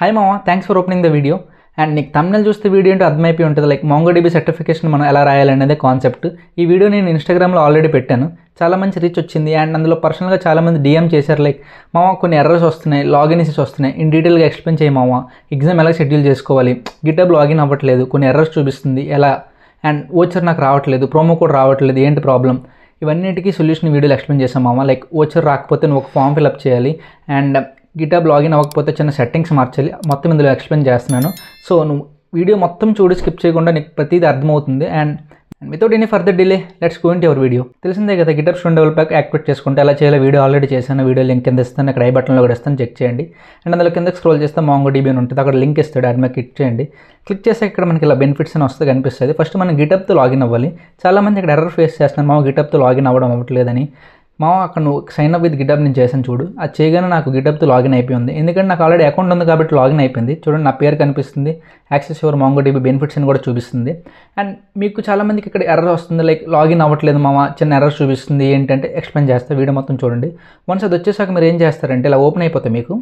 Hi మామ, thanks for opening the video. And నీకు thumbnail చూస్తే వీడియో ఏంటో అర్థమైపోయి ఉంటుంది. లైక్ MongoDB సర్టిఫికేషన్ మనం ఎలా రాయాలనేదే కాన్సెప్ట్. ఈ వీడియో నేను ఇన్స్టాగ్రామ్లో ఆల్రెడీ పెట్టాను, చాలా మంచి రీచ్ వచ్చింది. అండ్ అందులో పర్సనల్గా చాలామంది DM చేశారు, లైక్ మామ కొన్ని ఎర్రర్స్ వస్తున్నాయి, లాగిన్ ఇష్యూస్ వస్తున్నాయి, ఇన్ డీటెయిల్గా ఎక్స్ప్లెయిన్ చేయి మామ, ఎగ్జామ్ ఎలా షెడ్యూల్ చేసుకోవాలి, గిటబ్ లాగిన్ అవ్వట్లేదు, కొన్ని ఎర్రర్స్ చూపిస్తుంది ఎలా, అండ్ ఓచర్ నాకు రావట్లేదు, ప్రోమో కోడ్ రావట్లేదు, ఏంటి ప్రాబ్లం, ఇవన్నిటికీ సొల్యూషన్ వీడియోలో ఎక్స్ప్లెయిన్ చేసాం మామ. లైక్ ఓచర్ రాకపోతే నువ్వు ఒక ఫామ్ ఫిల్అప్ చేయాలి, అండ్ గిటబ్ లాగిన్ అవ్వకపోతే చిన్న సెట్టింగ్స్ మార్చాలి, మొత్తం ఇందులో ఎక్స్ప్లెయిన్ చేస్తున్నాను. సో నువ్వు వీడియో మొత్తం చూడు, స్కిప్ చేయకుండా నీకు ప్రతిదీ అర్థమవుతుంది. And without any further delay let's go into your video. తెలిసిందే కదా, GitHub student develop pack activate చేసుకుంటే ఎలా చేయాలో వీడియో ఆల్రెడీ చేశాను. వీడియో లింక్ కింద ఇస్తాను, ఇక్కడ ఐ బటన్లో కూడా ఇస్తాను, చెక్ చేయండి. అండ్ అందులో కిందకి స్క్రోల్ చేస్తే MongoDB అని ఉంటుంది, అక్కడ లింక్ ఇస్తాడు, అది మీద క్లిక్ చేయండి. క్లిక్ చేస్తే ఇక్కడ మనకి ఇలా బెనిఫిట్స్ అని వస్తే కనిపిస్తుంది. ఫస్ట్ మనం గిటబ్తో లాగిన్ అవ్వాలి. చాలామంది ఇక్కడ ఎర్రర్ ఫేస్ చేస్తున్నాను, మా గిటబ్తో లాగిన్ అవ్వడం అవ్వట్లేదని. అక్కడ నువ్వు సైన్ అప్ విత్ గిటబ్ నేను చేశాను చూడు, అది చేయగానే నాకు గిటబ్తో లాగిన్ అయిపోయింది. ఎందుకంటే నాకు ఆల్రెడీ అకౌంట్ ఉంది కాబట్టి లాగిన్ అయిపోయింది. చూడండి, నా పేరు కనిపిస్తుంది, యాక్సెస్ యువర్ MongoDB బెనిఫిట్స్ అని కూడా చూపిస్తుంది. అండ్ మీకు చాలామందికి ఇక్కడ ఎర్రర్ వస్తుంది, లైక్ లాగిన్ అవ్వట్లేదు మామ, చిన్న ఎర్రర్ చూపిస్తుంది, ఏంటంటే ఎక్స్ప్లెయిన్ చేస్తే వీడియో మొత్తం చూడండి. వన్స్ అది వచ్చేసాక మీరు ఏం చేస్తారంటే ఇలా ఓపెన్ అయిపోతే మీకు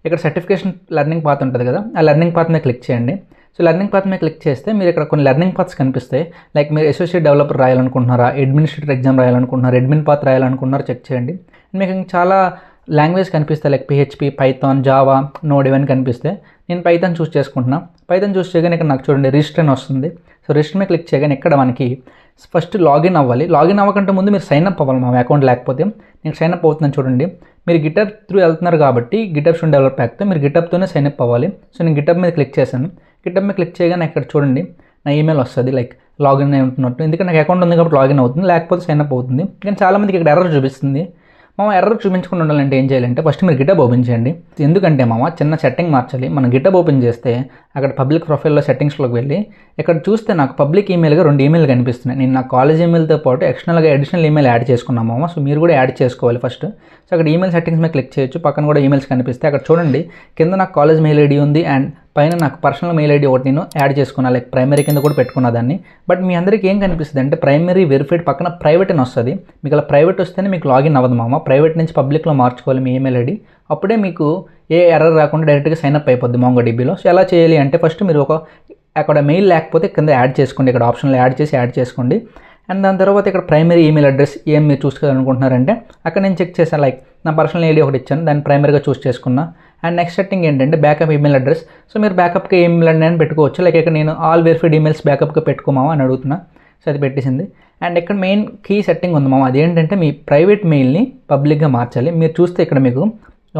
ఇక్కడ సర్టిఫికేషన్ లెర్నింగ్ పాత్ ఉంటుంది కదా, ఆ లెర్నింగ్ పాత్ మీద క్లిక్ చేయండి. సో లెర్నింగ్ పాత్ మీద క్లిక్ చేస్తే మీరు ఇక్కడ కొన్ని లెర్నింగ్ పాత్స్ కనిపిస్తాయి. లైక్ మీరు అసోసియేట్ డెవలపర్ రాయాలనుకుంటున్నారా, అడ్మినిస్ట్రేటర్ ఎగ్జామ్ రాయాలనుకుంటున్నారు, అడ్మిన్ పాత్ రాయాలనుకుంటున్నారు, చెక్ చేయండి. మీకు చాలా లాంగ్వేజ్ కనిపిస్తాయి, like PHP, Python, Java, Node ఇవన్నీ కనిపిస్తాయి. నేను పైథాన్ చూస్ చేసుకుంటున్నా. పైథాన్ చూస్ చేయగానే ఇక్కడ నాకు చూడండి రిజిస్టర్ అని వస్తుంది. సో రిజిస్టర్ మీద క్లిక్ చేయగానే ఇక్కడ మనకి ఫస్ట్ లాగిన్ అవ్వాలి. లాగిన్ అవ్వకంటే ముందు మీరు సైన్ అప్ అవ్వాలి. మా అకౌంట్ లేకపోతే నేను సైన్ అప్ అవుతున్నాను చూడండి. మీరు గిటబ్ త్రూ వెళ్తున్నారు కాబట్టి గిటబ్ స్టూడెంట్ డెవలప్ ప్యాక్తో మీరు గిటబ్తోనే సైన్ అప్ అవ్వాలి. సో నేను గిటబ్ మీద క్లిక్ చేశాను. గిటబ్ మీద క్లిక్ చేయగానే ఇక్కడ చూడండి నా ఈమెయిల్ వస్తుంది, లైక్ లాగిన్ అయి ఉంటున్నట్టు. ఎందుకంటే నాకు అకౌంట్ ఉంది కాబట్టి లాగిన్ అవుతుంది, లేకపోతే సైన్ అప్ అవుతుంది. కానీ చాలామందికి ఇక్కడ ఎర్రర్ చూపిస్తుంది. ఎర్రర్ చూపించకుండా ఉండాలంటే ఏం చేయాలంటే ఫస్ట్ మీరు గిటబ్ ఓపెన్ చేయండి. ఎందుకంటే చిన్న సెట్టింగ్ మార్చాలి. మనం గిటబ్ ఓపెన్ చేస్తే అక్కడ పబ్లిక్ ప్రొఫైల్లో సెట్టింగ్స్లోకి వెళ్ళి ఇక్కడ చూస్తే నాకు పబ్లిక్ ఈమెయిల్గా 2 ఈమెయిల్ కనిపిస్తున్నాయి. నేను నా కాలేజ్ ఈమెయిల్తో పాటు ఎక్స్టర్నల్గా అడిషనల్ ఈమెయిల్ యాడ్ చేసుకున్నాము. సో మీరు కూడా యాడ్ చేసుకోవాలి ఫస్ట్. సో అక్కడ ఈమెయిల్ సెట్టింగ్స్ మీద క్లిక్ చేయొచ్చు, పక్కన కూడా ఈమెయిల్స్ కనిపిస్తే అక్కడ చూడండి కింద నాకు కాలేజ్ మెయిల్ ఐడి ఉంది, అండ్ పైన నాకు పర్సనల్ మెయిల్ ఐడి ఒకటి నేను యాడ్ చేసుకున్నా, లైక్ ప్రైమరీ కింద కూడా పెట్టుకున్నా దాన్ని. బట్ మీ అందరికీ ఏం కనిపిస్తుంది అంటే ప్రైమరీ వెరిఫైడ్ పక్కన ప్రైవేట్ అని వస్తుంది. మీకు అలా ప్రైవేట్ వస్తేనే మీకు లాగిన్ అవ్వదు ప్రైవేట్ నుంచి పబ్లిక్లో మార్చుకోవాలి మీ ఈమెయిల్ ఐడి, అప్పుడే మీకు ఏ ఎర్రర్ రాకుండా డైరెక్ట్గా సైన్ అప్ అయిపోద్ది MongoDBలో. సో ఎలా చేయాలి అంటే ఫస్ట్ మీరు అక్కడ మెయిల్ లేకపోతే కింద యాడ్ చేసుకోండి, ఇక్కడ ఆప్షన్లో యాడ్ చేసుకోండి. అండ్ దాని తర్వాత ఇక్కడ ప్రైమరీ ఈమెయిల్ అడ్రస్ ఏం మీరు చూసుకోవాలనుకుంటున్నారంటే అక్కడ నేను చెక్ చేశాను, లైక్ నా పర్సనల్ ఐడి ఒకటి ఇచ్చాను, దాన్ని ప్రైమరీగా చూస్ చేసుకున్నా. అండ్ నెక్స్ట్ సెట్టింగ్ ఏంటంటే బ్యాకప్ ఈమెయిల్ అడ్రస్. సో మీరు బ్యాకప్కి ఈమెయిల్ అని పెట్టుకోవచ్చు, లైక్ ఇక్కడ నేను ఆల్ వెరిఫైడ్ ఈమెయిల్స్ బ్యాకప్గా పెట్టుకోమావా అని అడుగుతున్నా. సో అది పెట్టేసింది. అండ్ ఇక్కడ మెయిన్ కీ సెట్టింగ్ ఉంది అదేంటంటే మీ ప్రైవేట్ మెయిల్ని పబ్లిక్గా మార్చాలి. మీరు చూస్తే ఇక్కడ మీకు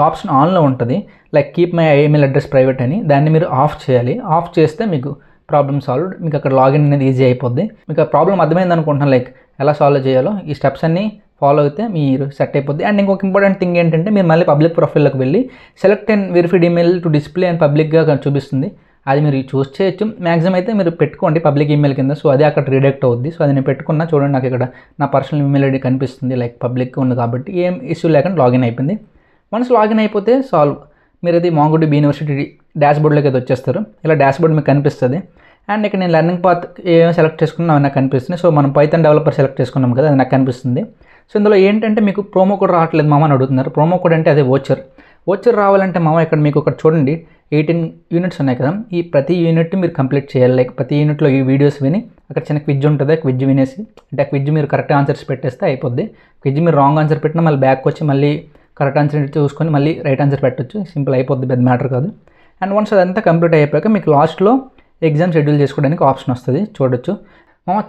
ఆప్షన్ ఆన్లో ఉంటుంది, like keep my email address private అని, దాన్ని మీరు ఆఫ్ చేయాలి. ఆఫ్ చేస్తే మీకు ప్రాబ్లమ్ సాల్వ్, మీకు అక్కడ లాగిన్ అనేది ఈజీ అయిపోద్ది. మీకు ఆ ప్రాబ్లం అర్థమైంది అనుకుంటున్నాను, లైక్ ఎలా సాల్వ్ చేయాలో ఈ స్టెప్స్ అన్నీ ఫాలో అయితే మీరు సెట్ అయిపోద్ది. అండ్ ఇంకొక ఇంపార్టెంట్ థింగ్ ఏంటంటే మీరు మళ్ళీ పబ్లిక్ ప్రొఫైల్లోకి వెళ్ళి select and verified email to display and పబ్లిక్గా చూపిస్తుంది, అది మీరు చూస్ చేయొచ్చు. మ్యాక్సిమం అయితే మీరు పెట్టుకోండి పబ్లిక్ ఈమెయిల్ కింద. సో అది అక్కడ రీడైరెక్ట్ అవుద్ది. సో అది నేను పెట్టుకున్నా చూడండి, నాకు ఇక్కడ నా పర్సనల్ ఈమెయిల్ ఐడి కనిపిస్తుంది, లైక్ పబ్లిక్ ఉంది కాబట్టి ఏం ఇష్యూ లేకుండా లాగిన్ అయిపోయింది. వన్స్ లాగిన్ అయిపోతే సాల్వ్. మీరు అది MongoDB యూనివర్సిటీ డాష్బోర్డ్లోకి అయితే వచ్చేస్తారు. ఇలా డాష్బోర్డ్ మీకు కనిపిస్తుంది. అండ్ ఇక్కడ నేను లెర్నింగ్ పాత్ ఏమేమి సెలెక్ట్ చేసుకున్నా అవి నాకు కనిపిస్తుంది. సో మనం పైథాన్ డెవలపర్ సెలెక్ట్ చేసుకున్నాం కదా, అది నాకు కనిపిస్తుంది. సో ఇందులో ఏంటంటే మీకు ప్రోమో కోడ్ రావట్లేదు అని అడుగుతున్నారు. ప్రోమో కోడ్ అంటే అదే ఓచర్ రావాలంటే ఇక్కడ మీకు ఒకటి చూడండి 18 యూనిట్స్ ఉన్నాయి కదా, ఈ ప్రతి యూనిట్ మీరు కంప్లీట్ చేయాలి. లైక్ ప్రతి యూనిట్లో ఈ వీడియోస్ విని అక్కడ చిన్న క్విజ్ ఉంటుంది, క్విజ్ వినేసి అంటే ఆ క్విజ్ మీరు కరెక్ట్ ఆన్సర్స్ పెట్టేస్తే అయిపోద్ది. క్విజ్ మీరు రాంగ్ ఆన్సర్ పెట్టినా మళ్ళీ బ్యాక్ వచ్చి మళ్ళీ కరెక్ట్ ఆన్సర్ చూసుకొని మళ్ళీ రైట్ ఆన్సర్ పెట్టచ్చు, సింపుల్ అయిపోద్ది, పెద్ద మ్యాటర్ కాదు. అండ్ వన్స్ అదంతా కంప్లీట్ అయిపోయాక మీకు లాస్ట్లో ఎగ్జామ్ షెడ్యూల్ చేసుకోవడానికి ఆప్షన్ వస్తుంది, చూడొచ్చు.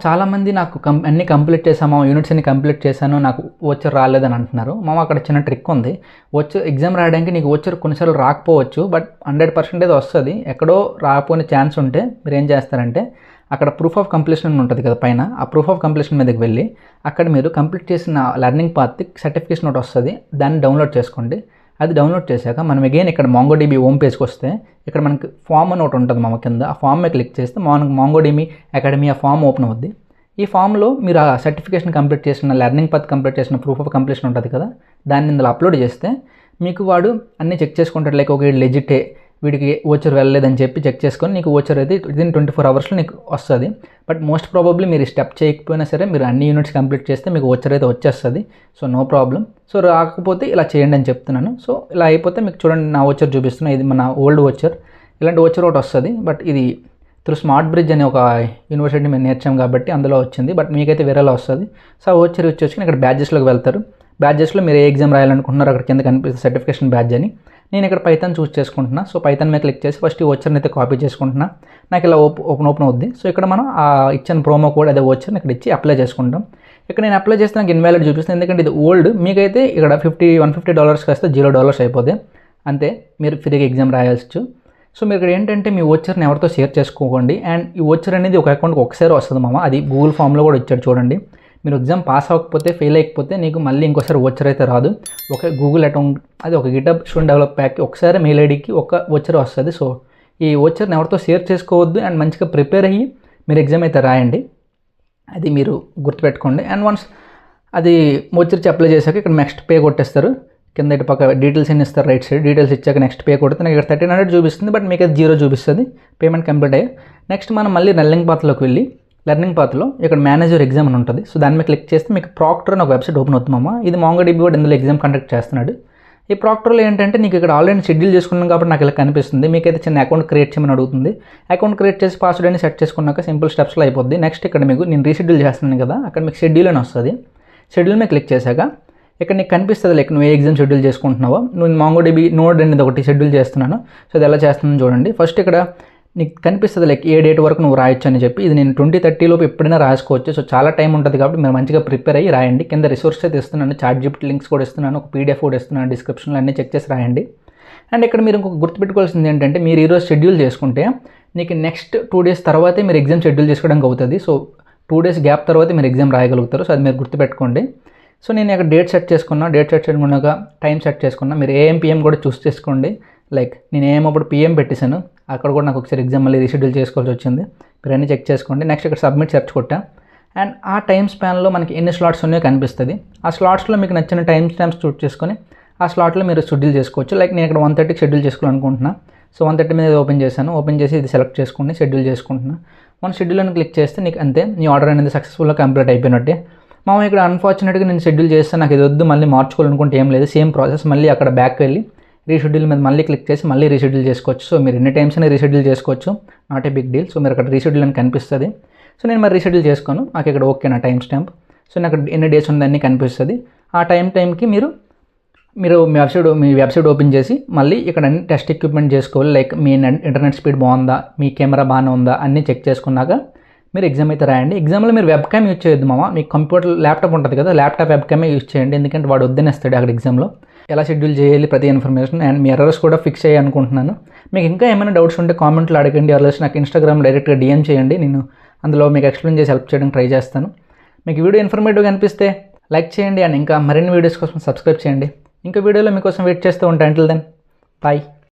చాలామంది నాకు అన్నీ కంప్లీట్ చేసాము, యూనిట్స్ అన్ని కంప్లీట్ చేశాను, నాకు ఓచర్ రాలేదని అంటున్నారు. అక్కడ చిన్న ట్రిక్ ఉంది. ఎగ్జామ్ రాయడానికి నీకు ఓచర్ కొన్నిసార్లు రాకపోవచ్చు, బట్ 100% వస్తుంది. ఎక్కడో రాకపోయిన ఛాన్స్ ఉంటే మీరు ఏం చేస్తారంటే అక్కడ ప్రూఫ్ ఆఫ్ కంప్లీషన్ ఉంటుంది కదా పైన, ఆ ప్రూఫ్ ఆఫ్ కంప్లీషన్ మీదకి వెళ్ళి అక్కడ మీరు కంప్లీట్ చేసిన లెర్నింగ్ పాత్ సర్టిఫికేషన్ ఒకటి వస్తుంది, దాన్ని డౌన్లోడ్ చేసుకోండి. అది డౌన్లోడ్ చేశాక మనం అగైన్ ఇక్కడ MongoDB హోమ్ పేజ్కి వస్తే ఇక్కడ మనకి ఫామ్ అని ఒకటి ఉంటుంది కింద, ఆ ఫామ్ మీద క్లిక్ చేస్తే MongoDB అకాడమీ ఆ ఫామ్ ఓపెన్ అవుద్ది. ఈ ఫామ్లో మీరు ఆ సర్టిఫికేషన్ కంప్లీట్ చేసిన లెర్నింగ్ పాత్ కంప్లీట్ చేసిన ప్రూఫ్ ఆఫ్ కంప్లీషన్ ఉంటుంది కదా, దాన్ని ఇందులో అప్లోడ్ చేస్తే మీకు వాడు అన్నీ చెక్ చేసుకుంటాడు, లైక్ ఒక లెజిటే వీడికి ఓచర్ వెళ్ళలేదని చెప్పి చెక్ చేసుకొని నీకు ఓచర్ అయితే వితిన్ 24 అవర్స్లో నీకు వస్తుంది. బట్ మోస్ట్ ప్రాబబ్లీ మీరు స్టెప్ చేయకపోయినా సరే మీరు అన్ని యూనిట్స్ కంప్లీట్ చేస్తే మీకు ఓచర్ అయితే వచ్చేస్తుంది. So no problem. సో రాకపోతే ఇలా చేయండి అని చెప్తున్నాను. సో ఇలా అయిపోతే మీకు చూడండి నా ఓచర్ చూపిస్తున్నా, ఇది మన ఓల్డ్ ఓచర్. ఇలాంటి ఓచర్ ఒకటి వస్తుంది. బట్ ఇది త్రూ స్మార్ట్ బ్రిడ్జ్ అనే ఒక యూనివర్సిటీ మేము నేర్చాం కాబట్టి అందులో వచ్చింది. బట్ మీకైతే వేరేలా వస్తుంది. సో ఆ ఓచర్ వచ్చి ఇక్కడ బ్యాచెస్లోకి వెళ్తారు. బ్యాచెస్లో మీరు ఏ ఎగ్జామ్ రాయాలనుకుంటున్నారో అక్కడ కింద కనిపిస్తుంది సర్టిఫికేషన్ బ్యాడ్జ్ అని. నేను ఇక్కడ పైథాన్ చూస్ చేసుకుంటున్నా. సో పైథాన్ మీద క్లిక్ చేసి ఫస్ట్ ఈ ఓచర్ని అయితే కాపీ చేసుకుంటున్నా. నాకు ఇలా ఓపెన్ అవుద్ది. సో ఇక్కడ మనం ఆ ఇచ్చిన ప్రోమో కోడ్ అదే ఓచర్ని ఇక్కడ ఇచ్చి అప్లై చేసుకుంటాం. ఇక్కడ నేను అప్లై చేస్తే నాకు ఇన్వాలిడ్ చూపిస్తుంది, ఎందుకంటే ఇది ఓల్డ్. మీకైతే ఇక్కడ $150 కాస్తే $0 అయిపోతుంది. అంతే, మీరు ఫ్రీగా ఎగ్జామ్ రాయాల్సి. సో మీరు ఇక్కడ ఏంటంటే మీ ఓచర్ని ఎవరితో షేర్ చేసుకోకండి. అండ్ ఈ ఓచర్ అనేది ఒక అకౌంట్కి ఒకసారి వస్తుంది మామ. అది గూగుల్ ఫామ్లో కూడా ఇచ్చాడు చూడండి. మీరు ఎగ్జామ్ పాస్ అవ్వకపోతే ఫెయిల్ అయిపోతే నీకు మళ్ళీ ఇంకోసారి ఓచర్ అయితే రాదు. ఒక గూగుల్ అకౌంట్ అది ఒక గిటబ్ స్టూడెంట్ డెవలప్ ప్యాక్కి ఒకసారి మెయిల్ ఐడికి ఒక ఓచర్ వస్తుంది. సో ఈ ఓచర్ని ఎవరితో షేర్ చేసుకోవద్దు. అండ్ మంచిగా ప్రిపేర్ అయ్యి మీరు ఎగ్జామ్ అయితే రాయండి. అది మీరు గుర్తుపెట్టుకోండి. అండ్ వన్స్ అది ఓచర్ అప్లై చేశాక ఇక్కడ నెక్స్ట్ పే కొట్టేస్తారు. కింద ఇటు పక్క డీటెయిల్స్ ఎన్ని ఇస్తారు, రైట్ సైడ్ డీటెయిల్స్ ఇచ్చాక నెక్స్ట్ పే కొడితే నాకు ఇక్కడ 1300 చూపిస్తుంది. బట్ మీకు అది 0 చూపిస్తుంది. పేమెంట్ కంప్లీట్ అయ్యి నెక్స్ట్ మనం మళ్ళీ లెర్నింగ్ పాత్లోకి వెళ్ళి లెర్నింగ్ పాత్లో ఇక్కడ మేనేజర్ ఎగ్జామ్ అని ఉంటుంది. సో దాని మీద క్లిక్ చేస్తే మీకు ప్రాక్టర్ అని ఒక వెబ్సైట్ ఓపెన్ అవుతుందమ్మా. ఇది MongoDB కూడా ఇందులో ఎగ్జామ్ కండక్ట్ చేస్తున్నాడు. ఈ ప్రాక్టర్లో ఏంటంటే నీకు ఇక్కడ ఆల్రెడీ షెడ్యూల్ చేసుకున్నాం కాబట్టి నాకు ఇలా కనిపిస్తుంది. మీకైతే చిన్న అకౌంట్ క్రియేట్ చేయమని అడుగుతుంది. అకౌంట్ క్రియేట్ చేసి పాస్వర్డ్ అని సెట్ చేసుకున్నాక సింపుల్ స్టెప్స్లో అయిపోద్ది. నెక్స్ట్ ఇక్కడ మీకు నేను రీషెడ్యూల్ చేస్తున్నాను కదా, అక్కడ మీకు షెడ్యూల్ అని వస్తుంది. షెడ్యూల్ మీద క్లిక్ చేశాక ఇక్కడ నీకు కనిపిస్తుంది లైక్ నువ్వు ఏ ఎగ్జామ్ షెడ్యూల్ చేసుకుంటున్నావో. నువ్వు MongoDB నోడ్ అనేది ఒకటి షెడ్యూల్ చేస్తున్నాను. సో అది ఎలా చేస్తున్నాను చూడండి. ఫస్ట్ ఇక్కడ నీకు కనిపిస్తుంది లైక్ ఏ డేట్ వరకు నువ్వు రాయొచ్చు అని చెప్పి. ఇది నేను 2030 లోపు ఎప్పుడైనా రాసుకోవచ్చు. సో చాలా టైం ఉంటుంది కాబట్టి మీరు మంచిగా ప్రిపేర్ అయ్యి రాయండి. కింద రిసోర్స్ అయితే ఇస్తున్నాను, ChatGPT లింక్స్ కూడా ఇస్తున్నాను, ఒక PDF కూడా ఇస్తున్నాను డిస్క్రిప్షన్లో, అన్నీ చెక్ చేసి రాయండి. అండ్ ఇక్కడ మీరు ఇంకొక గుర్తుపెట్టుకోవాల్సింది ఏంటంటే మీరు ఈరోజు షెడ్యూల్ చేసుకుంటే నీకు నెక్స్ట్ 2 days తర్వాతే మీరు ఎగ్జామ్ షెడ్యూల్ చేసుకోవడానికి అవుతుంది. సో 2 days గ్యాప్ తర్వాతే మీరు ఎగ్జామ్ రాయగలుగుతారు. సో అది మీరు గుర్తుపెట్టుకోండి. సో నేను ఇక్కడ డేట్ సెట్ చేసుకున్నాక టైం సెట్ చేసుకున్నా. మీరు AM PM కూడా చూస్ చేసుకోండి. లైక్ నేను AM అప్పుడు PM పెట్టేశాను, అక్కడ కూడా నాకు ఒకసారి ఎగ్జామ్ మళ్ళీ రీషెడ్యూల్ చేసుకోవాల్సి వచ్చింది. మీరు అన్నీ చెక్ చేసుకోండి. నెక్స్ట్ ఇక్కడ సబ్మిట్ సెర్చ్ కొట్టా. అండ్ ఆ టైం స్పాన్లో మనకి ఎన్ని స్లాట్స్ ఉన్నాయో కనిపిస్తుంది. ఆ స్లాట్స్లో మీకు నచ్చిన టైం స్టాంప్స్ చూస్ చేసుకొని ఆ స్లాట్లో మీరు షెడ్యూల్ చేసుకోవచ్చు. లైక్ నేను ఇక్కడ 1:30కి షెడ్యూల్ చేసుకోవాలనుకుంటున్నా. సో 1:30 మీద ఓపెన్ చేశాను. ఓపెన్ చేసి ఇది సెలెక్ట్ చేసుకుని షెడ్యూల్ చేసుకుంటున్నా. మన షెడ్యూల్ అని క్లిక్ చేస్తే నీకు అంతే, నీ ఆర్డర్ అనేది సక్సెస్ఫుల్గా కంప్లీట్ అయిపోయినట్టే. మామ ఇక్కడ అన్ఫార్చునేట్గా నేను షెడ్యూల్ చేస్తాను, నాకు ఇది వద్దు మళ్ళీ మార్చుకోవాలనుకుంటే ఏం లేదు, సేమ్ ప్రాసెస్. మళ్ళీ అక్కడ బ్యాక్ వెళ్ళి రీషెడ్యూల్ మీద మళ్ళీ క్లిక్ చేసి మళ్ళీ రీషెడ్యూల్ చేసుకోవచ్చు. సో మీరు ఎన్ని టైమ్స్ అయినా రీషెడ్యూల్ చేసుకోవచ్చు, not a big deal. So మీరు అక్కడ రీషెడ్యూల్ అని కనిపిస్తుంది. సో నేను మరి రీషెడ్యూల్ చేసుకోను, నాకు ఇక్కడ ఓకే నా టైం స్టాంప్. సో నాకు ఎన్ని డేస్ ఉందని కనిపిస్తుంది. ఆ టైంకి మీరు మీ వెబ్సైట్ ఓపెన్ చేసి మళ్ళీ ఇక్కడ అన్ని టెస్ట్ ఎక్విప్మెంట్ చేసుకోవాలి. లైక్ మీ ఇంటర్నెట్ స్పీడ్ బాగుందా, మీ కెమెరా బాగానే ఉందా అన్నీ చెక్ చేసుకున్నాక మీరు ఎగ్జామ్ అయితే రాయండి. ఎగ్జామ్లో మీరు వెబ్ క్యామ్ యూజ్ చేయొద్దు మామ. మీ కంప్యూటర్ ల్యాప్టాప్ ఉంటుంది కదా, ల్యాప్టాప్ వెబ్ క్యామే యూజ్ చేయండి. ఎందుకంటే వాడు వద్దనేస్తాడు అక్కడ ఎగ్జామ్లో. ఎలా షెడ్యూల్ చేయాలి ప్రతి ఇన్ఫర్మేషన్. అండ్ మీ ఎర్రర్స్ కూడా ఫిక్స్ చేయాలి అనుకుంటున్నాను. మీకు ఇంకా ఏమైనా డౌట్స్ ఉంటే కామెంట్లో అడగండి. అలా నాకు ఇన్స్టాగ్రామ్ డైరెక్ట్గా DM చేయండి. నేను అందులో మీకు ఎక్స్ప్లెయిన్ చేసి హెల్ప్ చేయడానికి ట్రై చేస్తాను. మీకు వీడియో ఇన్ఫర్మేటివ్గా అనిపిస్తే లైక్ చేయండి. అండ్ ఇంకా మరిన్ని వీడియోస్ కోసం సబ్స్క్రైబ్ చేయండి. ఇంకా వీడియోలో మీకోసం వెయిట్ చేస్తూ ఉంటాను. Until then bye.